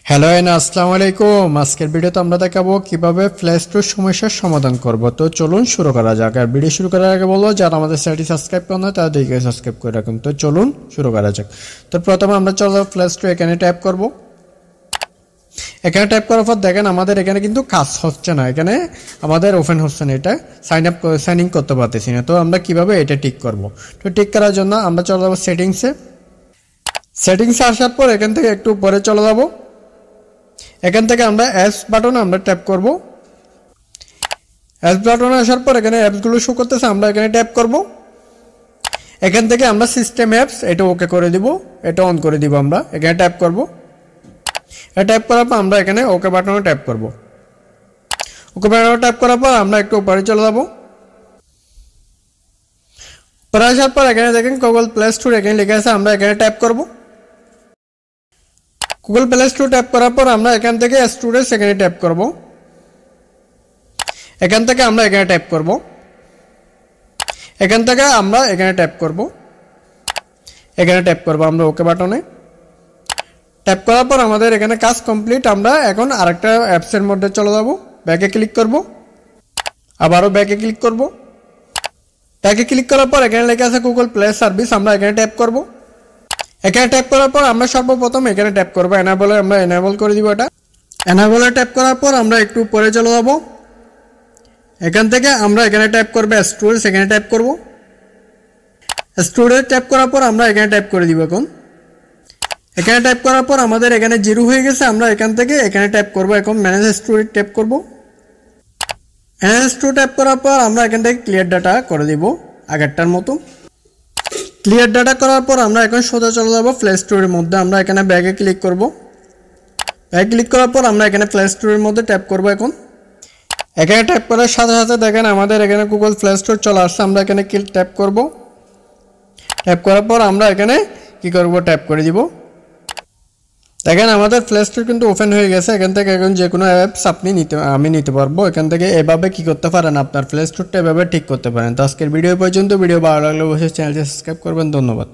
Hello আসসালামু আলাইকুম। আজকের ভিডিওতে আমরা দেখাবো কিভাবে প্লে স্টোর সমস্যার সমাধান করব। তো চলুন শুরু করা যাক। আর ভিডিও শুরু করার আগে বলবো যারা আমাদের চ্যানেলটি সাবস্ক্রাইব করেন না তারা দিকে সাবস্ক্রাইব করে রাখুন। তো চলুন শুরু করা যাক। তো প্রথমে আমরা চলো প্লে স্টোর এখানে ট্যাপ করব। এখানে ট্যাপ করার পর দেখেন আমাদের এখানে কিন্তু কাজ হচ্ছে না, এখানে আমাদের ওপেন হচ্ছে না, এটা সাইন ইন করতে পারতেছি না। তো আমরা কিভাবে এটা ঠিক করব। তো ঠিক করার জন্য আমরা চলে যাবো সেটিংসে আসার পর এখান থেকে একটু উপরে চলে যাবো। এখান থেকে আমরা অ্যাপস বাটনে আমরা ট্যাপ করব। অ্যাপস বাটনে আসার পর এখানে অ্যাপসগুলো শো করতেছে, আমরা এখানে ট্যাপ করব। এখান থেকে আমরা সিস্টেম অ্যাপস এটা ওকে করে দিব, এটা অন করে দিব। আমরা এখানে ট্যাপ করব। এটা ট্যাপ করার পর আমরা এখানে ওকে বাটনে ট্যাপ করব। ওকে বাটনে ট্যাপ করার পর আমরা একটু উপরে চলে যাব। উপরে আসার পর এখানে দেখেন গুগল প্লে স্টোর এখানে লেখা আছে, আমরা এখানে ট্যাপ করব। গুগল প্লে স্টোর ট্যাপ করার পর আমরা এখান থেকে স্টোরেজ এখানে ট্যাপ করব। এখান থেকে আমরা এখানে ট্যাপ করব। এখান থেকে আমরা এখানে ট্যাপ করব। এখানে ট্যাপ করব আমরা ওকে বাটনে। ট্যাপ করার পর আমাদের এখানে কাজ কমপ্লিট। আমরা এখন আরেকটা অ্যাপসের মধ্যে চলে যাব। ব্যাকে ক্লিক করব, আবারও ব্যাকে ক্লিক করব। ব্যাকে ক্লিক করার পর এখানে লেখা আছে গুগল প্লে সার্ভিস, আমরা এখানে ট্যাপ করব। এখানে ট্যাপ করার পর আমরা সর্বপ্রথম এখানে ট্যাপ করব এনাবলে, আমরা এনাবল করে দিব। এটা এনাবলে ট্যাপ করার পর আমরা একটু পরে চলে যাব। এখান থেকে আমরা এখানে ট্যাপ করব স্টোরেজ, এখানে ট্যাপ করব। স্টোরেজ ট্যাপ করার পর আমরা এখানে ট্যাপ করে দিব। এখন এখানে ট্যাপ করার পর আমাদের এখানে জিরো হয়ে গেছে, আমরা এখান থেকে এখানে ট্যাপ করব। এখন ম্যানেজ স্টোরেজ ট্যাপ করব। ম্যানেজ স্টোর ট্যাপ করার পর আমরা এখান থেকে ক্লিয়ার ডাটা করে দিব আগেরটার মতো। ক্লিয়ার ডাটা করার পর আমরা এখন সোজা চলে যাব প্লে স্টোরের মধ্যে। আমরা এখানে ব্যাগে ক্লিক করব। ব্যাগে ক্লিক করার পর আমরা এখানে প্লে স্টোরের মধ্যে ট্যাপ করব। এখন এখানে ট্যাপ করার সাথে সাথে দেখেন আমাদের এখানে গুগল প্লে স্টোর চলে আসছে, আমরা এখানে ট্যাপ করব। ট্যাপ করার পর আমরা এখানে কি করব, ট্যাপ করে দিব। দেখেন আমাদের প্লে স্টোর কিন্তু ওপেন হয়ে গেছে। এখান থেকে এখন যে কোনো অ্যাপস আমি নিতে পারবো। এখান থেকে এভাবে কি করতে পারেন, আপনার প্লে স্টোরটা এভাবে ঠিক করতে পারেন। তো আজকের ভিডিও পর্যন্ত। ভিডিও ভালো লাগলে অবশ্যই চ্যানেলটি সাবস্ক্রাইব করবেন। ধন্যবাদ।